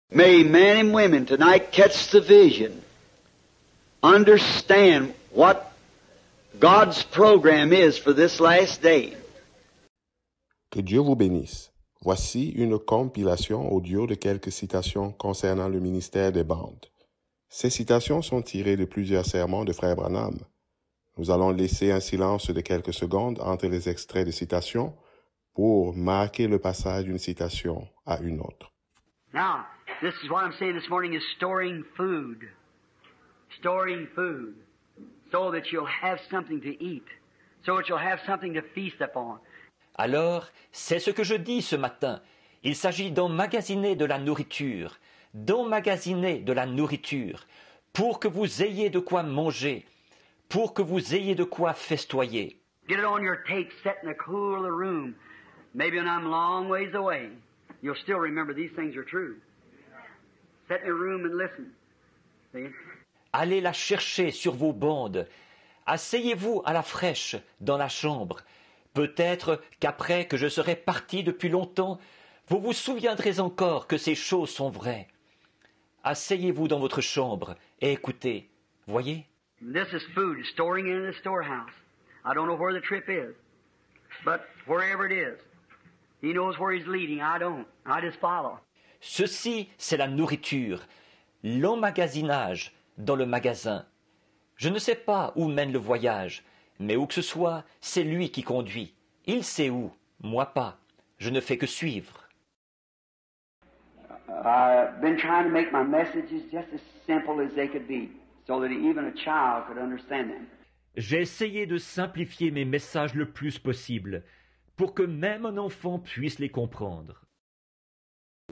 May men and women tonight catch the vision, understand what God's program is for this last day. Que Dieu vous bénisse. Voici une compilation audio de quelques citations concernant le ministère des bandes. Ces citations sont tirées de plusieurs sermons de Frère Branham. Nous allons laisser un silence de quelques secondes entre les extraits de citations pour marquer le passage d'une citation à une autre. Now, this is what I'm saying this morning is storing food. Storing food. So that you'll have something to eat. So that you'll have something to feast upon. Alors, c'est ce que je dis ce matin. Il s'agit d'emmagasiner de la nourriture. D'emmagasiner de la nourriture. Pour que vous ayez de quoi manger. Pour que vous ayez de quoi festoyer. Get it on your tape, set in a cooler room. Maybe when I'm long ways away, you'll still remember these things are true. Set in a room and listen. See? Allez la chercher sur vos bandes. Asseyez-vous à la fraîche dans la chambre. Peut-être qu'après que je serai parti depuis longtemps, vous vous souviendrez encore que ces choses sont vraies. Asseyez-vous dans votre chambre et écoutez. Voyez? This is food, storing in the storehouse. I don't know where the trip is, but wherever it is, He knows where He's leading. I don't. I just follow. Ceci, c'est la nourriture, l'emmagasinage dans le magasin. Je ne sais pas où mène le voyage, mais où que ce soit, c'est lui qui conduit. Il sait où, moi pas. Je ne fais que suivre. I've been trying to make my messages just as simple as they could be, so that even a child could understand them. J'ai essayé de simplifier mes messages le plus possible, pour que même un enfant puisse les comprendre.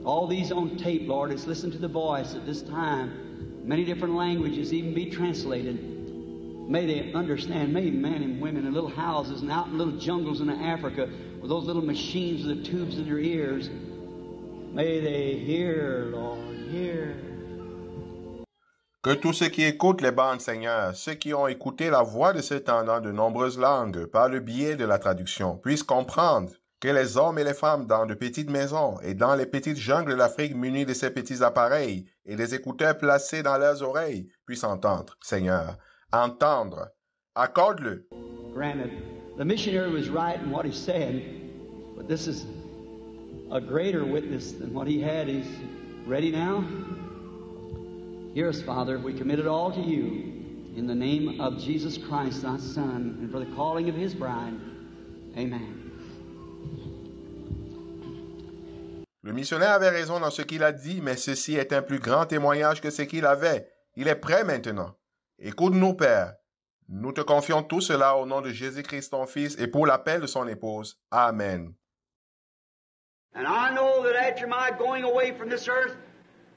All these on tape, Lord, is listen to the voice at this time. Many different languages even be translated. May they understand. May men and women in little houses and out in little jungles in Africa with those little machines with the tubes in their ears. May they hear, Lord, hear. Que tous ceux qui écoutent les bandes, Seigneur, ceux qui ont écouté la voix de ce temps dans de nombreuses langues par le biais de la traduction, puissent comprendre que les hommes et les femmes dans de petites maisons et dans les petites jungles d'Afrique munis de ces petits appareils et des écouteurs placés dans leurs oreilles puissent entendre, Seigneur, entendre. Accorde-le. Granted, the missionary was right in what he said, but this is a greater witness than what he had. He's ready now. Hear us, Father. We commit it all to you in the name of Jesus Christ, thy Son, and for the calling of his bride. Amen. Le missionnaire avait raison dans ce qu'il a dit, mais ceci est un plus grand témoignage que ce qu'il avait. Il est prêt maintenant. Écoute-nous, Père. Nous te confions tout cela au nom de Jésus-Christ, ton Fils, et pour l'appel de son épouse. Amen. And I know that after my going away from this earth,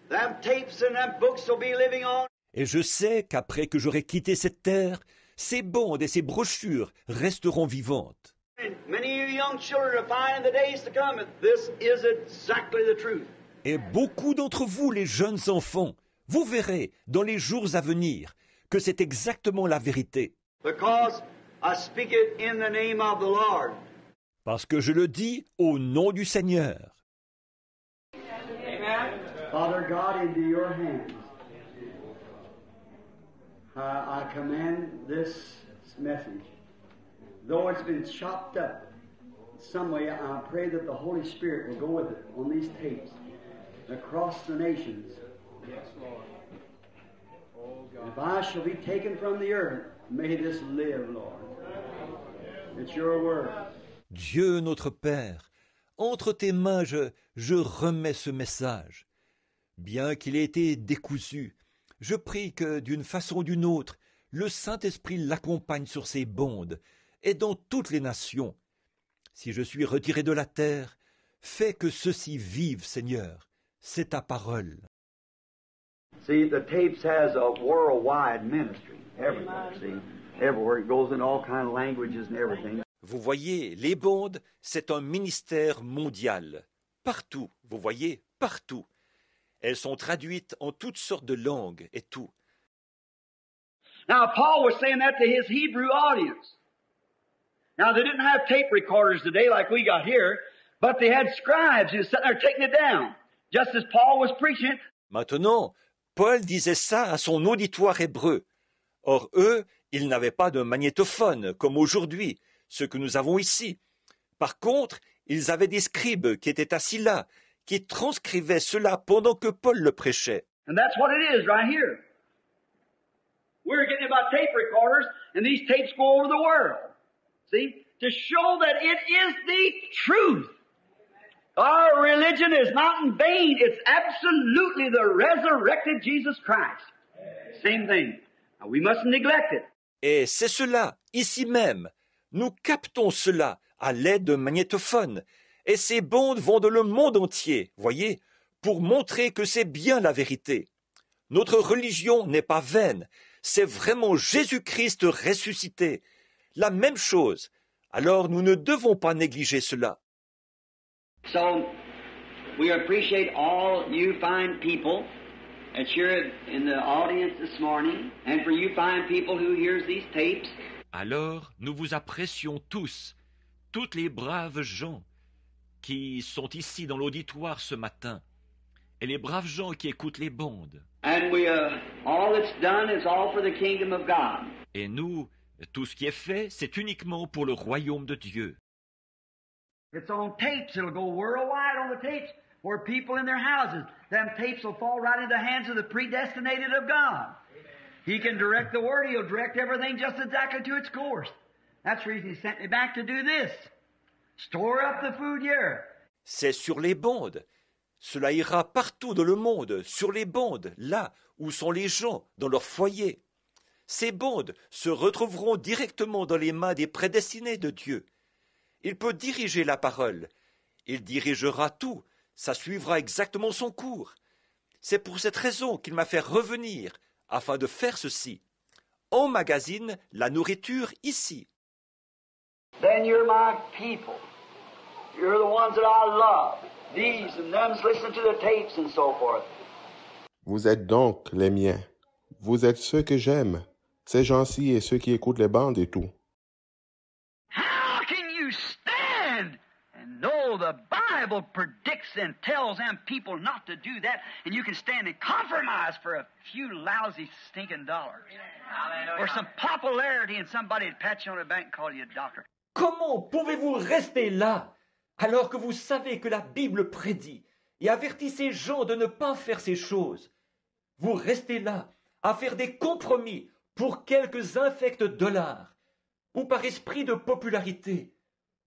them tapes and them books will be living on. Et je sais qu'après que j'aurai quitté cette terre, ces bandes et ces brochures resteront vivantes. And many of you young children are finding in the days to come that this is exactly the truth. Et beaucoup d'entre vous, les jeunes enfants, vous verrez dans les jours à venir que c'est exactement la vérité. Because I speak it in the name of the Lord. Parce que je le dis au nom du Seigneur. Amen. Father God, into your hands, I commend this message. Though it's been chopped up some way, I pray that the Holy Spirit will go with it on these tapes across the nations. Yes, Lord. Oh, God. If I shall be taken from the earth, may this live, Lord. It's your word. Dieu notre Père, entre tes mains je remets ce message. Bien qu'il ait été décousu, je prie que, d'une façon ou d'une autre, le Saint-Esprit l'accompagne sur ces bandes et dans toutes les nations. Si je suis retiré de la terre, fais que ceux-ci vivent, Seigneur. C'est ta parole. See, the tapes has a worldwide ministry. Everywhere, see. Everywhere. It goes in all kinds of languages and everything. Vous voyez, les bandes, c'est un ministère mondial. Partout, vous voyez, partout. Elles sont traduites en toutes sortes de langues et tout. Now, Paul was saying that to his Hebrew audience. Now, they didn't have tape recorders today like we got here, but they had scribes who were sitting there taking it down. just as Paul was preaching it. Maintenant, Paul disait ça à son auditoire hébreu. Or, eux, ils n'avaient pas de magnétophone, comme aujourd'hui, ce que nous avons ici. Par contre, ils avaient des scribes qui étaient assis là, qui transcrivaient cela pendant que Paul le prêchait. And that's what it is right here. We're getting about tape recorders, and these tapes go over the world. See? To show that it is the truth. Our religion is not in vain. It's absolutely the resurrected Jesus Christ. Same thing. Now, we mustn't neglect it. Et c'est cela, ici même. Nous captons cela à l'aide de magnétophones. Et ces bandes vont dans le monde entier, voyez, pour montrer que c'est bien la vérité. Notre religion n'est pas vaine. C'est vraiment Jésus-Christ ressuscité. La même chose. Alors nous ne devons pas négliger cela. So, we appreciate all you fine people that you're in the audience this morning, and for you fine people who hears these tapes. Alors, nous vous apprécions tous, toutes les braves gens qui sont ici dans l'auditoire ce matin, et les braves gens qui écoutent les bandes. And we, all that's done is all for the kingdom of God. Et nous, tout ce qui est fait, c'est uniquement pour le royaume de Dieu. It's on tapes. It'll go worldwide on the tapes where people in their houses. Them tapes will fall right into the hands of the predestinated of God. He can direct the Word. He'll direct everything just exactly to its course. That's the reason He sent me back to do this. Store up the food here. C'est sur les bandes. Cela ira partout dans le monde, sur les bandes, là où sont les gens, dans leur foyer. Ces bandes se retrouveront directement dans les mains des prédestinés de Dieu. Il peut diriger la parole. Il dirigera tout. Ça suivra exactement son cours. C'est pour cette raison qu'il m'a fait revenir, afin de faire ceci. Emmagasine la nourriture ici. Then you're my people. You're the ones that I love. These and them's listen to the tapes and so forth. Vous êtes donc les miens. Vous êtes ceux que j'aime. Ces gens-ci et ceux qui écoutent les bandes et tout. How can you stand and know the Bible predicts and tells them people not to do that, and you can stand and compromise for a few lousy stinking dollars? Or some popularity and somebody would pat you on the back and call you a doctor. Comment pouvez-vous rester là, alors que vous savez que la Bible prédit et avertit ces gens de ne pas faire ces choses? Vous restez là, à faire des compromis pour quelques infects dollars, ou par esprit de popularité,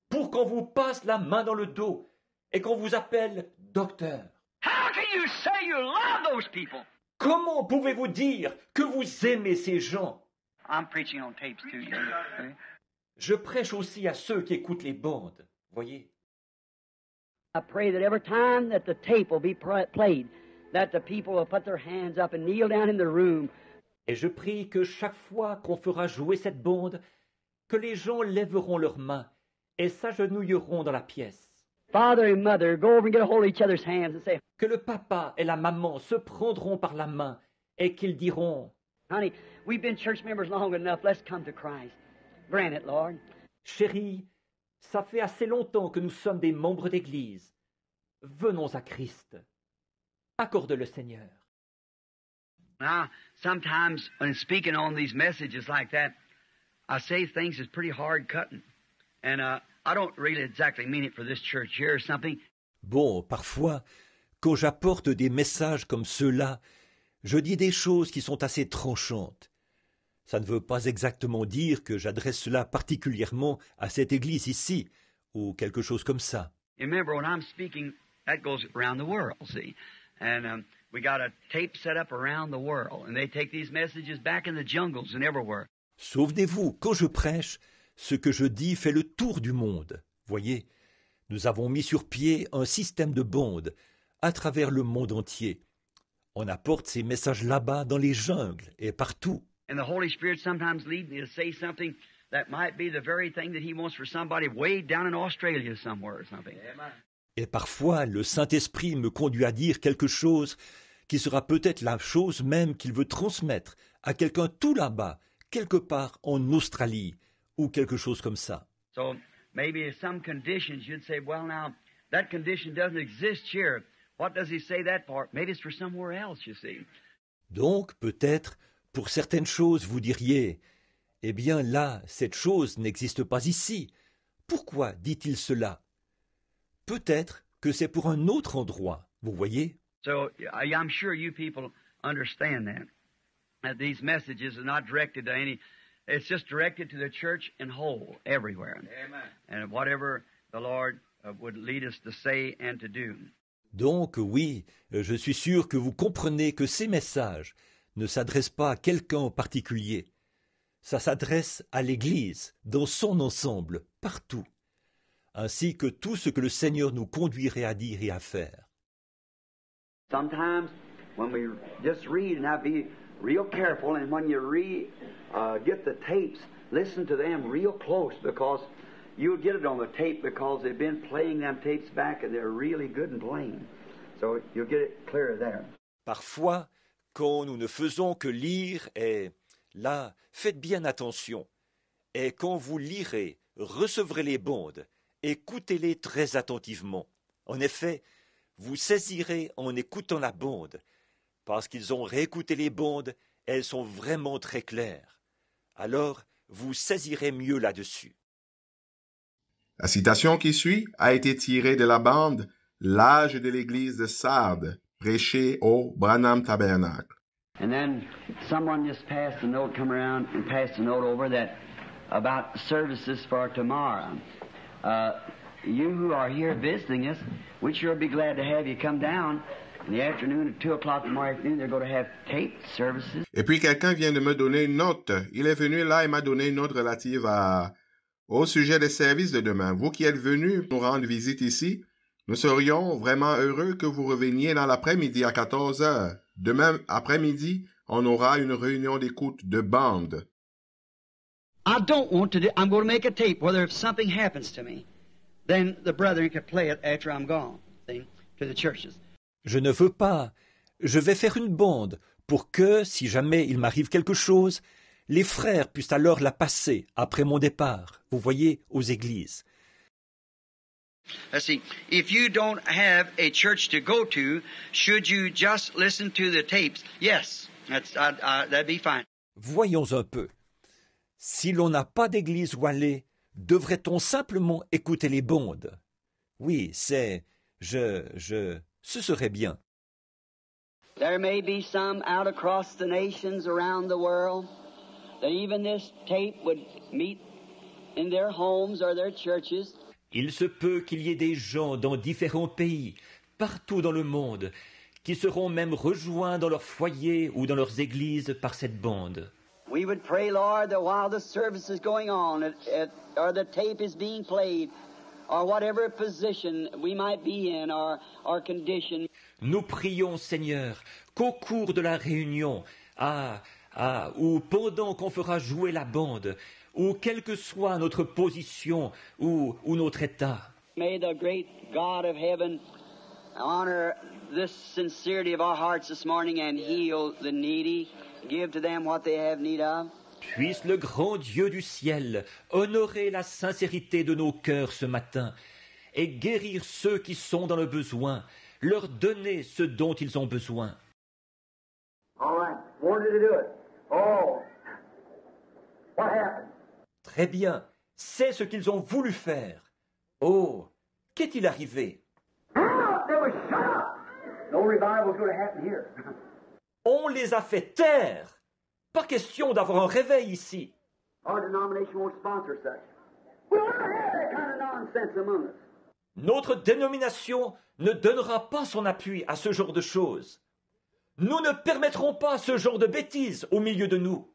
pour qu'on vous passe la main dans le dos et qu'on vous appelle docteur. How can you say you love those people? Comment pouvez-vous dire que vous aimez ces gens? I'm preaching on tapes too. You know. Je prêche aussi à ceux qui écoutent les bandes, voyez. I pray that every time that the tape will be played, that the people will put their hands up and kneel down in the room. Et je prie que chaque fois qu'on fera jouer cette bande, que les gens lèveront leurs mains et s'agenouilleront dans la pièce. Father and mother go over and get a hold of each other's hands and say, Que le papa et la maman se prendront par la main et qu'ils diront, honey, we've been church members long enough. Let's come to Christ. Grant it, Lord. chérie, ça fait assez longtemps que nous sommes des membres d'Église. Venons à Christ. Accorde-le, Seigneur. Now, sometimes when speaking on these messages like that, I say things that's pretty hard cutting. And I don't really exactly mean it for this church here or something. Bon, parfois, quand j'apporte des messages comme ceux-là, je dis des choses qui sont assez tranchantes. Ça ne veut pas exactement dire que j'adresse cela particulièrement à cette église ici, ou quelque chose comme ça. Remember, when I'm speaking, that goes around the world, see? And we got a tape set up around the world, and they take these messages back in the jungles and everywhere. Souvenez-vous, quand je prêche, ce que je dis fait le tour du monde. Voyez, nous avons mis sur pied un système de bandes à travers le monde entier. On apporte ces messages là-bas dans les jungles et partout. And the Holy Spirit sometimes leads me to say something that might be the very thing that He wants for somebody way down in Australia somewhere or something. Et parfois, le Saint-Esprit me conduit à dire quelque chose qui sera peut-être la chose même qu'il veut transmettre à quelqu'un tout là-bas, quelque part en Australie, ou quelque chose comme ça. So maybe some conditions you'd say, well, now, that condition doesn't exist here. What does he say that for? Maybe it's for somewhere else, you see. Donc, peut-être, pour certaines choses, vous diriez, eh bien là, cette chose n'existe pas ici. Pourquoi dit-il cela? Peut-être que c'est pour un autre endroit, vous voyez? So I'm sure you people understand that these messages are not directed to any, it's just directed to the church in whole, everywhere. Amen. And whatever the Lord would lead us to say and to do. Donc oui, je suis sûr que vous comprenez que ces messages ne s'adressent pas à quelqu'un en particulier. Ça s'adresse à l'Église, dans son ensemble, partout, ainsi que tout ce que le Seigneur nous conduirait à dire et à faire. Sometimes when we just read, and I'd be real careful, and when you get the tapes, listen to them real close, because you'll get it on the tape because they've been playing them tapes back and they're really good and plain. So you'll get it clear there. Parfois, quand nous ne faisons que lire, et là, faites bien attention. Et quand vous lirez, recevrez les bandes, écoutez-les très attentivement. En effet, vous saisirez en écoutant la bande, parce qu'ils ont réécouté les bandes, elles sont vraiment très claires. Alors, vous saisirez mieux là-dessus. La citation qui suit a été tirée de la bande L'âge de l'église de Sardes, prêchée au Branham Tabernacle. And then someone just passed a note, come around and passed a note over that about services for tomorrow. You who are here visiting us, we'd sure be glad to have you come down. In the afternoon at 2 o'clock tomorrow afternoon, they're going to have tape services. Et puis quelqu'un vient de me donner une note. Il est venu là et m'a donné une note relative au sujet des services de demain. Vous qui êtes venus nous rendre visite ici, nous serions vraiment heureux que vous reveniez dans l'après-midi à 14 heures. Demain après-midi, on aura une réunion d'écoute de bande. I don't want to do, I'm going to make a tape, whether if something happens to me, then the brethren can play it after I'm gone, see, to the churches. Je ne veux pas. Je vais faire une bande pour que, si jamais il m'arrive quelque chose, les frères puissent alors la passer après mon départ, vous voyez, aux églises. Let's see, if you don't have a church to go to, should you just listen to the tapes? Yes, that'd be fine. Voyons un peu. Si l'on n'a pas d'église où aller, devrait-on simplement écouter les bandes? Oui, ce serait bien. There may be some out across the nations around the world that even this tape would meet in their homes or their churches. Il se peut qu'il y ait des gens dans différents pays, partout dans le monde, qui seront même rejoints dans leur foyer ou dans leurs églises par cette bande. We would pray, Lord, that while the service is going on, or the tape is being played, or whatever position we might be in, or condition. Nous prions, Seigneur, qu'au cours de la réunion, ou pendant qu'on fera jouer la bande, ou quelle que soit notre position ou notre état. May the great God of heaven honor this sincerity of our hearts this morning and heal the needy, give to them what they have need of. Puisse le grand Dieu du ciel honorer la sincérité de nos cœurs ce matin et guérir ceux qui sont dans le besoin, leur donner ce dont ils ont besoin. All right, wanted to do it. Oh, what happened? Très bien, c'est ce qu'ils ont voulu faire. Oh, qu'est-il arrivé? On les a fait taire. Pas question d'avoir un réveil ici. Notre dénomination ne donnera pas son appui à ce genre de choses. Nous ne permettrons pas ce genre de bêtises au milieu de nous.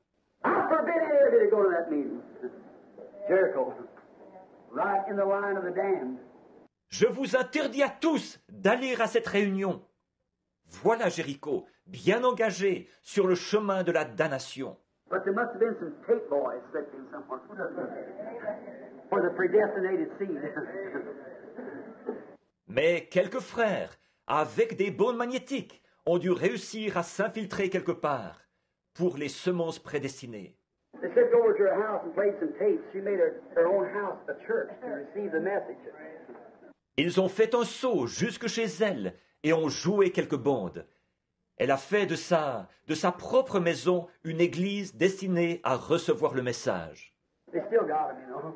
Je vous interdis à tous d'aller à cette réunion. Voilà Jéricho, bien engagé sur le chemin de la damnation. Mais quelques frères, avec des bandes magnétiques, ont dû réussir à s'infiltrer quelque part pour les semences prédestinées. Ils ont fait un saut jusque chez elle et ont joué quelques bandes. Elle a fait de sa propre maison une église destinée à recevoir le message. They still got them, you know.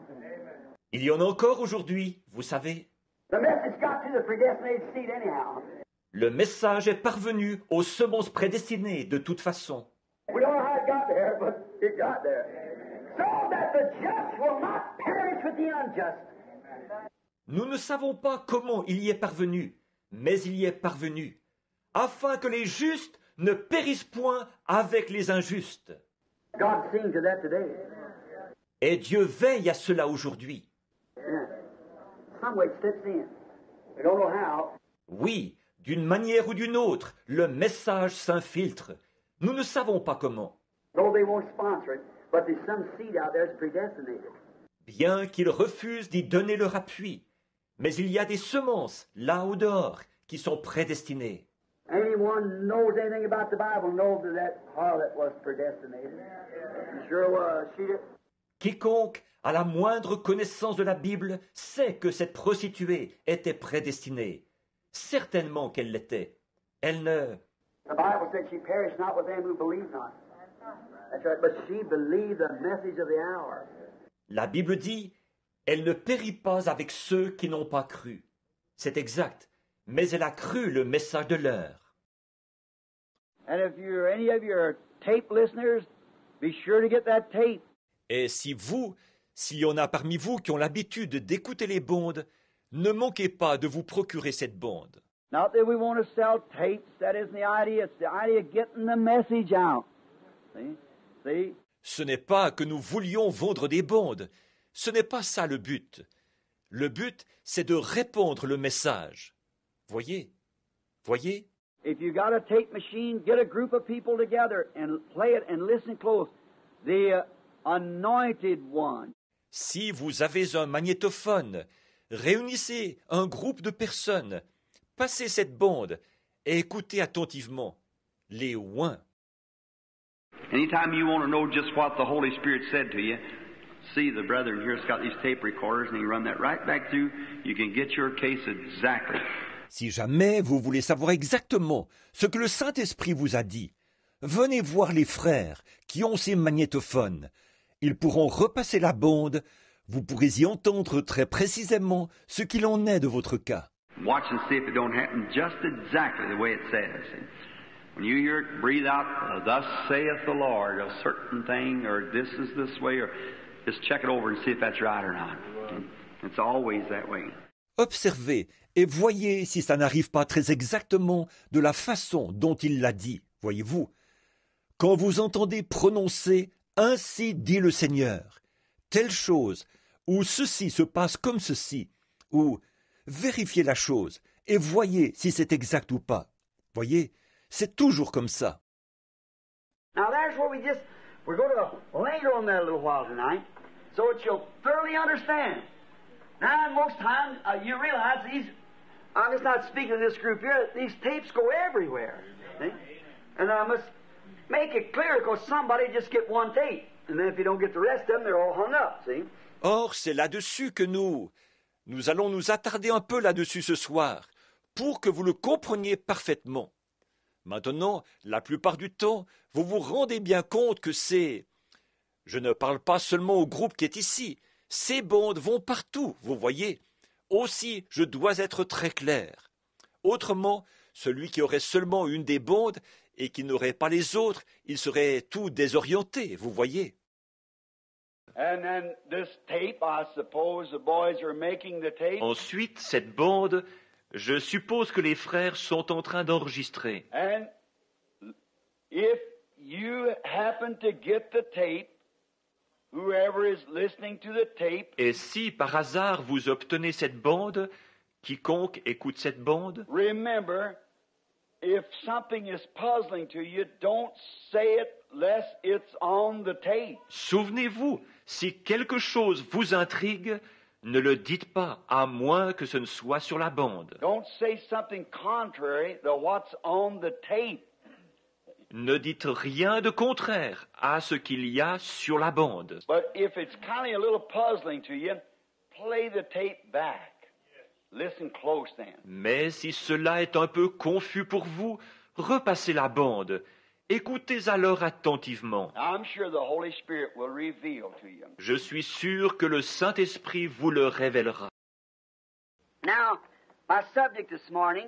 Il y en a encore aujourd'hui, vous savez. The message got to the predestinated seed anyhow. Le message est parvenu aux semences prédestinées de toute façon. We don't know how it got there, but it got there. So that the just will not perish with the unjust. Nous ne savons pas comment il y est parvenu, mais il y est parvenu, afin que les justes ne périssent point avec les injustes. God's seeing to that today. Et Dieu veille à cela aujourd'hui. Yeah. Some way it steps in. We don't know how. Oui, d'une manière ou d'une autre, le message s'infiltre. Nous ne savons pas comment. Though they won't sponsor it, but there's some seed out there that's predestinated. Bien qu'ils refusent d'y donner leur appui, mais il y a des semences, là au dehors, qui sont prédestinées. Anyone knows anything about the Bible knows that harlot was predestinated. She sure was. She did. Quiconque a la moindre connaissance de la Bible sait que cette prostituée était prédestinée. Certainement qu'elle l'était. Elle ne... The Bible said she perished not with them who believe not. That's right, but she believed the message of the hour. La Bible dit, elle ne périt pas avec ceux qui n'ont pas cru. C'est exact, mais elle a cru le message de l'heure. And if you're any of your tape listeners, be sure to get that tape. Et s'il y en a parmi vous qui ont l'habitude d'écouter les bandes, ne manquez pas de vous procurer cette bande. Not that we want to sell tapes, that isn't the idea. It's the idea of getting the message out. See? Ce n'est pas que nous voulions vendre des bandes. Ce n'est pas ça le but. Le but, c'est de répandre le message. Voyez? If you got a tape machine, get a group of people together and play it and listen close. The anointed one. Si vous avez un magnétophone, réunissez un groupe de personnes, passez cette bande et écoutez attentivement. Les oints. Anytime you want to know just what the Holy Spirit said to you, see the brother here's got these tape recorders and he run that right back through. You can get your case exactly. Si jamais vous voulez savoir exactement ce que le Saint-Esprit vous a dit, venez voir les frères qui ont ces magnétophones. Ils pourront repasser la bande, vous pourrez y entendre très précisément ce qu'il en est de votre cas. Watch and see if it don't happen just exactly the way it says. When you hear it breathe out, thus saith the Lord, a certain thing, or this is this way, or just check it over and see if that's right or not. It's always that way. Observez et voyez si ça n'arrive pas très exactement de la façon dont il l'a dit, voyez-vous. Quand vous entendez prononcer « Ainsi dit le Seigneur », telle chose, ou ceci se passe comme ceci, ou vérifiez la chose et voyez si c'est exact ou pas. Voyez, c'est toujours comme ça. Now there's where we're going to linger on that a little while tonight, so that you'll thoroughly understand. Now, most times, you realize I'm just not speaking to this group here, these tapes go everywhere. See? And I must make it clear because somebody just get one tape. And then if you don't get the rest of them, they're all hung up, see? Or, c'est là-dessus que nous allons nous attarder un peu là-dessus ce soir, pour que vous le compreniez parfaitement. Maintenant, la plupart du temps, vous vous rendez bien compte que c'est... Je ne parle pas seulement au groupe qui est ici. Ces bandes vont partout, vous voyez. Aussi, je dois être très clair. Autrement, celui qui aurait seulement une des bandes et qui n'aurait pas les autres, il serait tout désorienté, vous voyez. Ensuite, cette bande, je suppose que les frères sont en train d'enregistrer. And if you happen to get the tape, whoever is listening to the tape, et si par hasard vous obtenez cette bande, quiconque écoute cette bande, remember, if something is puzzling to you, don't say it lest it's on the tape. Souvenez-vous, si quelque chose vous intrigue, ne le dites pas, à moins que ce ne soit sur la bande. Don't say something contrary to what's on the tape. Ne dites rien de contraire à ce qu'il y a sur la bande. But if it's kind of a little puzzling to you, play the tape back. Listen close then. Mais si cela est un peu confus pour vous, repassez la bande. Écoutez alors attentivement. I'm sure the Holy Spirit will reveal to you. Je suis sûr que le Saint-Esprit vous le révélera. Now, my subject this morning,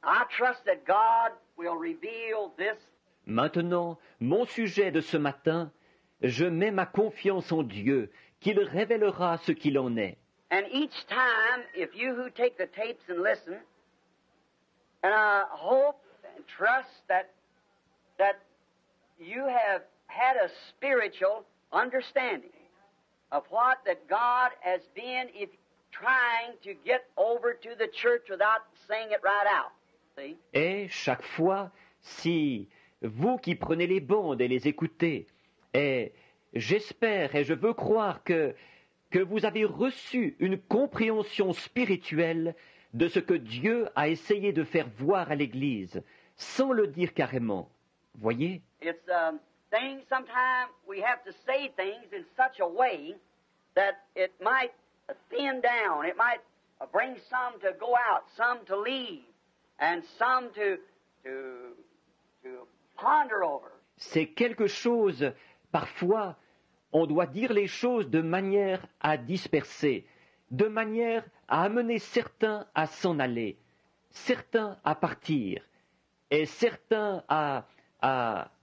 I trust that God will reveal this. Maintenant, mon sujet de ce matin, je mets ma confiance en Dieu, qu'il révélera ce qu'il en est. And each time, if you who take the tapes and listen, and I hope and trust that you have had a spiritual understanding of what that God has been trying to get over to the church without saying it right out. See? Et chaque fois, si vous qui prenez les bandes et les écoutez, et j'espère et je veux croire que vous avez reçu une compréhension spirituelle de ce que Dieu a essayé de faire voir à l'Église, sans le dire carrément. Voyez? It's things sometimes we have to say things in such a way that it might thin down. It might bring some to go out, some to leave, and some to ponder over. C'est quelque chose, parfois, on doit dire les choses de manière à disperser, de manière à amener certains à s'en aller, certains à partir, et certains à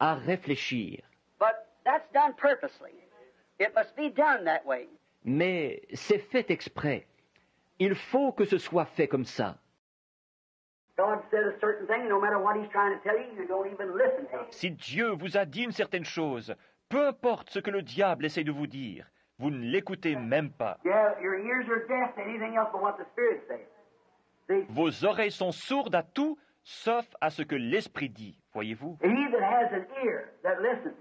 réfléchir. But that's done purposely. It must be done that way. Mais c'est fait exprès. Il faut que ce soit fait comme ça. God said a certain thing, no matter what He's trying to tell you, you don't even listen to Him. Si Dieu vous a dit une certaine chose, peu importe ce que le diable essaie de vous dire, vous ne l'écoutez même pas. Yeah, your ears are deaf to anything else but what the Spirit says. See? Vos oreilles sont sourdes à tout, sauf à ce que l'Esprit dit, voyez-vous. He that has an ear that listens,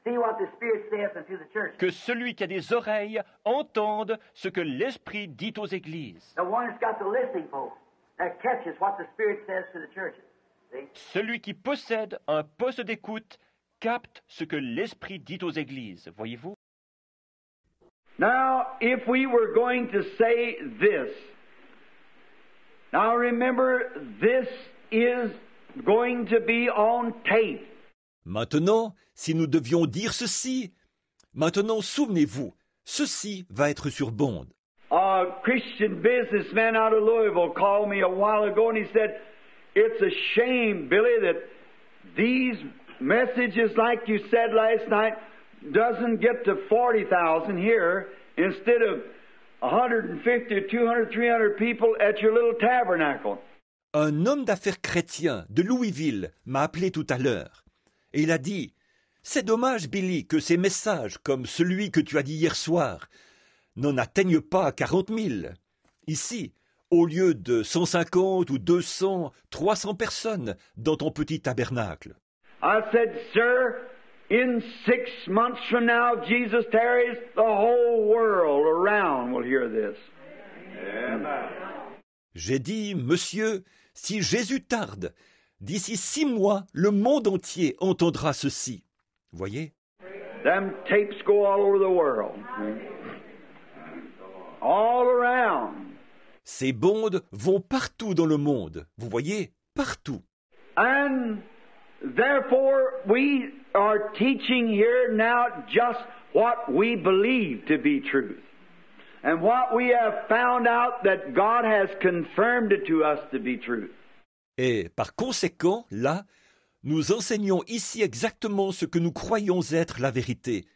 see what the Spirit saith unto the church. Que celui qui a des oreilles entende ce que l'Esprit dit aux églises. The one that's got the listening post that catches what the Spirit says to the churches. See? Celui qui possède un poste d'écoute capte ce que l'Esprit dit aux églises, voyez-vous. Now, if we were going to say this, now remember, this is going to be on tape. Maintenant, si nous devions dire ceci, maintenant souvenez-vous, ceci va être sur bande. A Christian businessman out of Louisville called me a while ago and he said, it's a shame, Billy, that these messages like you said last night doesn't get to 40,000 here instead of 150, 200, 300 people at your little tabernacle. Un homme d'affaires chrétien de Louisville m'a appelé tout à l'heure et il a dit « C'est dommage, Billy, que ces messages, comme celui que tu as dit hier soir, n'en atteignent pas 40 000. Ici, au lieu de 150 ou 200, 300 personnes dans ton petit tabernacle. » I said, sir, in 6 months from now, if Jesus tarries, the whole world around will hear this. Amen. J'ai dit, monsieur, si Jésus tarde, d'ici 6 mois, le monde entier entendra ceci. Voyez? Them tapes go all over the world. All around. Ces bandes vont partout dans le monde. Vous voyez? Partout. And therefore, we are teaching here now just what we believe to be truth. And what we have found out that God has confirmed it to us to be truth. Et par conséquent, là, nous enseignons ici exactement ce que nous croyons être la vérité,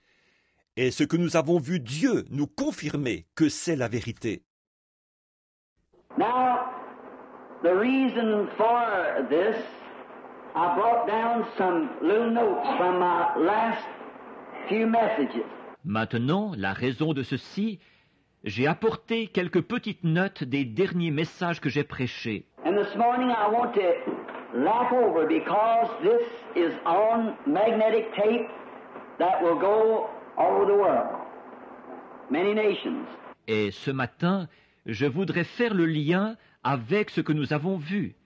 et ce que nous avons vu Dieu nous confirmer que c'est la vérité. Now, the reason for this, I brought down some little notes from my last few messages. Maintenant, la raison de ceci, j'ai apporté quelques petites notes des derniers messages que j'ai prêchés. And this morning I want to lap over because this is on magnetic tape that will go all over the world. Many nations. Et ce matin, je voudrais faire le lien avec ce que nous avons vu,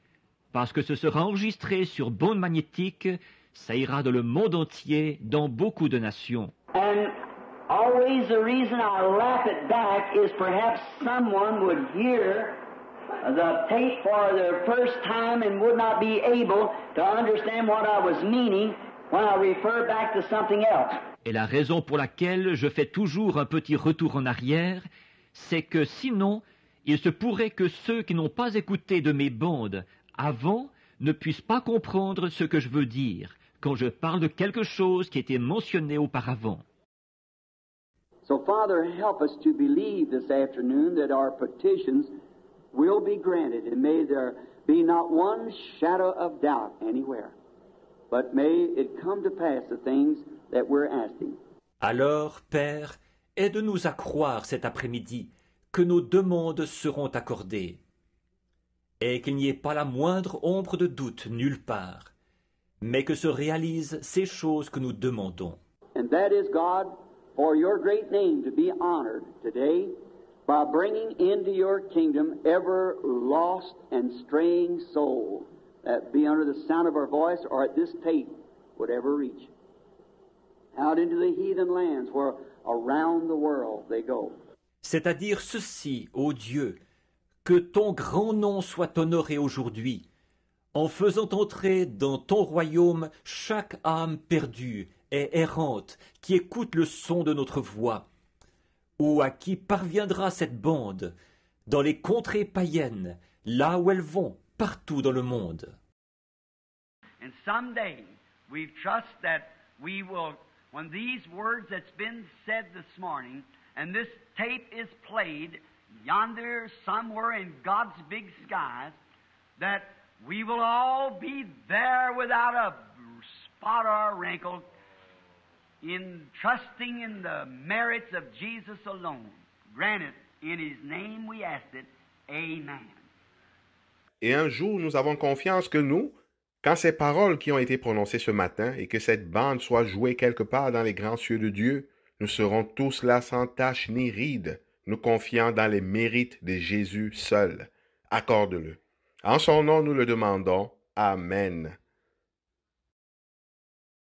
parce que ce sera enregistré sur bande magnétique, ça ira dans le monde entier, dans beaucoup de nations. And always the reason I laugh it back is perhaps someone would hear the tape for the first time and would not be able to understand what I was meaning when I refer back to something else. Et la raison pour laquelle je fais toujours un petit retour en arrière, c'est que sinon, il se pourrait que ceux qui n'ont pas écouté de mes bandes avant ne puissent pas comprendre ce que je veux dire quand je parle de quelque chose qui était mentionné auparavant. So, Father, help us to believe this afternoon that our petitions will be granted, and may there be not one shadow of doubt anywhere, but may it come to pass the things that we're asking. Alors, Père, aide-nous à croire cet après-midi que nos demandes seront accordées, et qu'il n'y ait pas la moindre ombre de doute nulle part, mais que se réalisent ces choses que nous demandons. And that is, God, for your great name to be honored today by bringing into your kingdom ever lost and straying soul that be under the sound of our voice or at this tape would ever reach out into the heathen lands where around the world they go. C'est-à-dire ceci, ô Dieu, que ton grand nom soit honoré aujourd'hui, en faisant entrer dans ton royaume chaque âme perdue et errante qui écoute le son de notre voix, ou à qui parviendra cette bande dans les contrées païennes, là où elles vont, partout dans le monde. And someday we trust that we will, when these words that's been said this morning, and this tape is played yonder somewhere in God's big skies, that we will all be there without a spot or a wrinkle, in trusting in the merits of Jesus alone. Granted, in His name we ask it. Amen. Et un jour, nous avons confiance que nous, quand ces paroles qui ont été prononcées ce matin et que cette bande soit jouée quelque part dans les grands cieux de Dieu, nous serons tous là sans tache ni ride, nous confiant dans les mérites de Jésus seul. Accorde-le. En son nom, nous le demandons. Amen.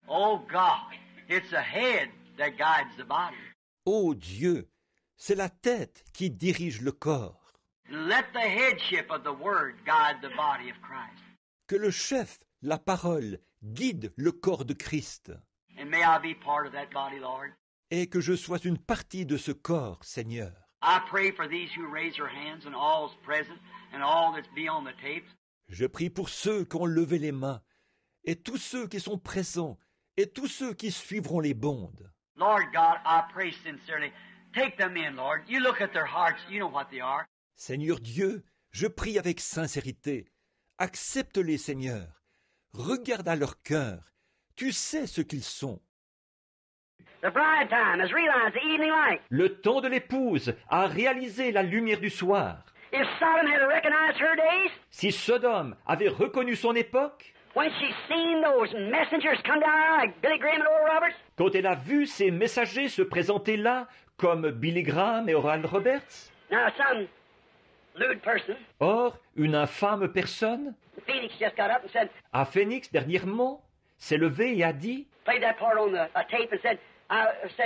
Oh God, it's the head that guides the body. Ô Dieu, c'est la tête qui dirige le corps. Let the headship of the Word guide the body of Christ. Que le chef, la parole, guide le corps de Christ. And may I be part of that body, Lord. Et que je sois une partie de ce corps, Seigneur. I pray for these who raise their hands and all's present and all that's be on the tapes. Je prie pour ceux qui ont levé les mains, et tous ceux qui sont présents, et tous ceux qui suivront les bandes. Lord God, I pray sincerely. Take them in, Lord. You look at their hearts. You know what they are. Seigneur Dieu, je prie avec sincérité. Accepte-les, Seigneur. Regarde à leur cœur. Tu sais ce qu'ils sont. The bride time has realized the evening light. Le temps de l'épouse a réalisé la lumière du soir. If Sodom had recognized her days, Si Sodome avait reconnu son époque, when she seen those messengers come down like Billy Graham and Oral Roberts, quand elle a vu ces messagers se présenter là, comme Billy Graham et Oral Roberts, now some lewd person, or une infâme personne, Phoenix just got up and said, à Phoenix dernièrement, s'est levée et a dit, played that part on a tape and said,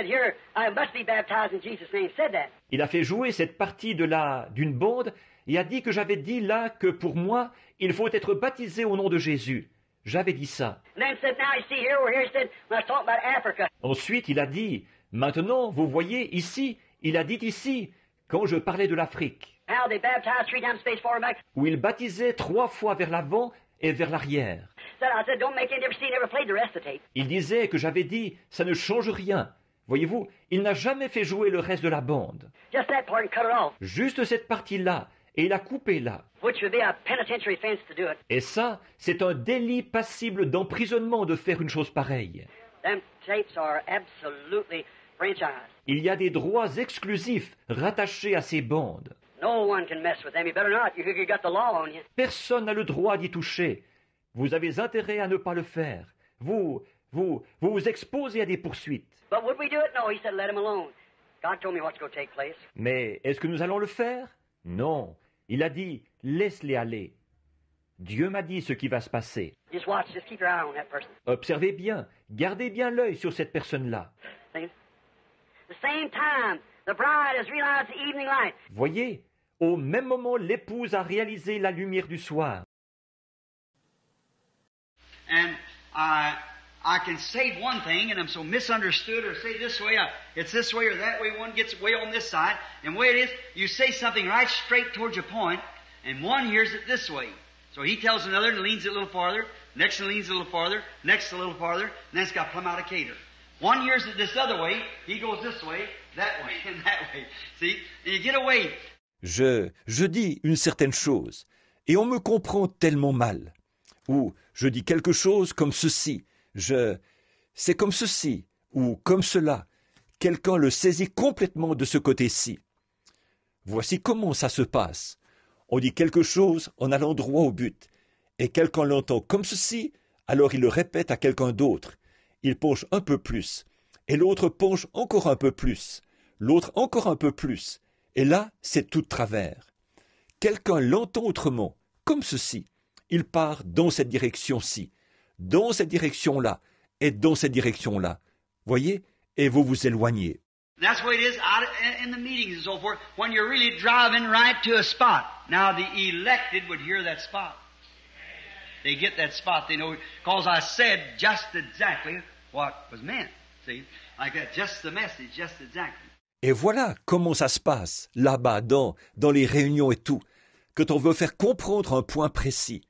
here, I must be baptized in Jesus' name. Said that. il a fait jouer cette partie d'une bande et a dit que j'avais dit là que pour moi, il faut être baptisé au nom de Jésus. J'avais dit ça. And then said, now you see here, we're here. He said, when I was talking about Africa, Ensuite, il a dit, maintenant, vous voyez ici, il a dit ici, quand je parlais de l'Afrique, how they baptized 3 times space forward and back. où il baptisait 3 fois vers l'avant et vers l'arrière. I said, don't make any difference. He never played the rest of the tape. Il disait que j'avais dit, ça ne change rien. Voyez-vous, il n'a jamais fait jouer le reste de la bande. Just that part and cut it off, Juste cette partie-là, et il a coupé là. which would be a penitentiary offense to do it. Et ça, c'est un délit passible d'emprisonnement de faire une chose pareille. Them tapes are absolutely franchised. Il y a des droits exclusifs rattachés à ces bandes. No one can mess with them. You better not. You got the law on you. Personne n'a le droit d'y toucher. Vous avez intérêt à ne pas le faire. Vous vous exposez à des poursuites. But would we do it? No, he said, let him alone. God told me what's going to take place. Mais est-ce que nous allons le faire? Non. Il a dit, laisse-les aller. Dieu m'a dit ce qui va se passer. Just watch. Just keep your eye on that person. Observez bien, gardez bien l'œil sur cette personne-là. See? the same time, the bride has realized the evening light. Voyez, au même moment, l'épouse a réalisé la lumière du soir. And I can say one thing, and I'm so misunderstood, or say this way, it's this way or that way, one gets way on this side, and the way it is, you say something right straight towards your point, and one hears it this way. So he tells another and leans it a little farther, next one leans it a little farther, next a little farther, and then it's got plumb out of cater. One hears it this other way, he goes this way, that way, and that way. See? And you get away. Je dis une certaine chose, et on me comprend tellement mal. Ou je dis quelque chose comme ceci, c'est comme ceci, ou comme cela. Quelqu'un le saisit complètement de ce côté-ci. Voici comment ça se passe. On dit quelque chose en allant droit au but, et quelqu'un l'entend comme ceci, alors il le répète à quelqu'un d'autre. Il penche un peu plus, et l'autre penche encore un peu plus, l'autre encore un peu plus, et là, c'est tout de travers. Quelqu'un l'entend autrement, comme ceci. Il part dans cette direction-ci, dans cette direction-là, et dans cette direction-là. Voyez? Et vous vous éloignez. That's the way it is out in the meetings and so forth, when you're really driving right to a spot. Now the elected would hear that spot. They get that spot, they know, because I said just exactly what was meant. See? Like that, just the message, just exactly. Et voilà comment ça se passe, là-bas, dans les réunions et tout, quand on veut faire comprendre un point précis.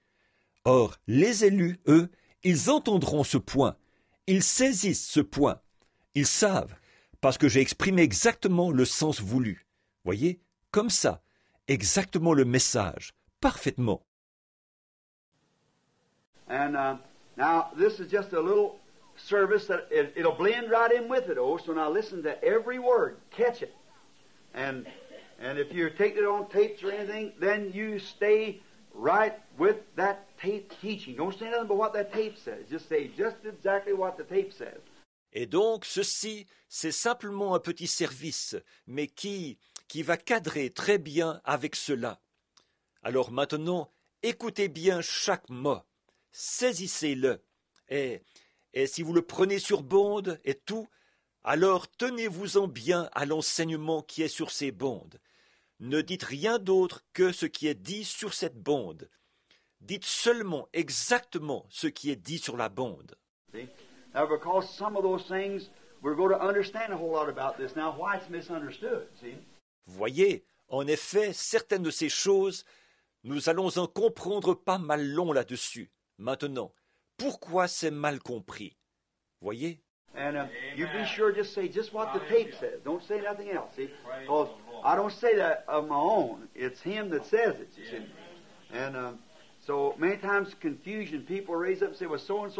Or, les élus, eux, ils entendront ce point, ils saisissent ce point, ils savent, parce que j'ai exprimé exactement le sens voulu. Voyez, comme ça, exactement le message, parfaitement. And now this is just a little service that it'll blend right in with it. Oh, so now listen to every word, catch it, and if you're taking it on tapes or anything, then you stay right with that tape teaching. Don't say nothing but what that tape says. Just say just exactly what the tape says. Et donc, ceci, c'est simplement un petit service, mais qui va cadrer très bien avec cela. Alors maintenant, écoutez bien chaque mot, saisissez-le, et si vous le prenez sur bande et tout, alors tenez-vous-en bien à l'enseignement qui est sur ces bandes. Ne dites rien d'autre que ce qui est dit sur cette bande. Dites seulement exactement ce qui est dit sur la bande. See? Now, because some of those things, we're going to understand a whole lot about this now, why it's misunderstood, see? Voyez, en effet, certaines de ces choses, nous allons en comprendre pas mal long là-dessus. Maintenant, pourquoi c'est mal compris? Voyez? And you be sure just say just what the tape says. Don't say nothing else, see? Because I don't say that of my own. It's him that says it, you see? And so many times confusion, people raise up and say, well, so-and-so